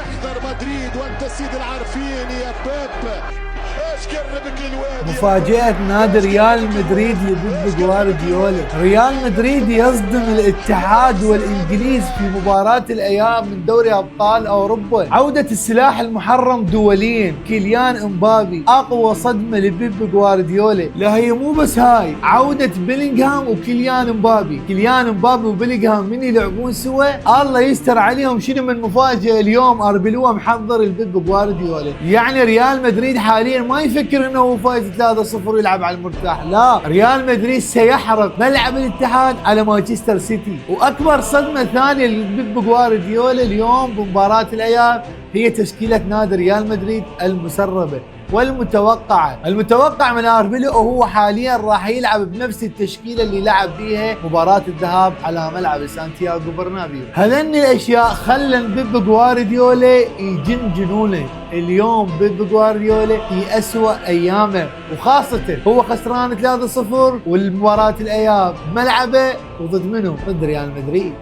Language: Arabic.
احذر مدريد وانت سيد العارفين يا بيب. ايش قربك للوادي؟ مفاجأة نادي ريال مدريد لبيب جوارديولا. ريال مدريد يصدم الاتحاد والانجليز في مباراة الاياب من دوري ابطال اوروبا. عودة السلاح المحرم دوليا كيليان امبابي اقوى صدمة لبيب جوارديولا. لا هي مو بس هاي، عودة بيلينغهام وكيليان امبابي. كيليان امبابي وبيلينغهام من يلعبون سوا الله يستر عليهم. شنو من مفاجأة اليوم اربيلوه محضر البيب جوارديولا. يعني ريال مدريد حاليا ما يفكر انه هو فايز 3-0 ويلعب على المرتاح، لا، ريال مدريد سيحرق ملعب الاتحاد على مانشستر سيتي. واكبر صدمه ثانيه لبيب جوارديولا اليوم بمباراه الاياب هي تشكيله نادي ريال مدريد المسربه والمتوقعه. المتوقع من اربيلو وهو حاليا راح يلعب بنفس التشكيله اللي لعب بيها مباراه الذهاب على ملعب سانتياغو برنابيو. هذني الاشياء خلى بيب جوارديولا يجن جنونه. اليوم بيب جوارديولا في اسوأ ايامه، وخاصه هو خسران 3-0 والمباراه الاياب ملعبه وضد منو؟ ضد ريال مدريد.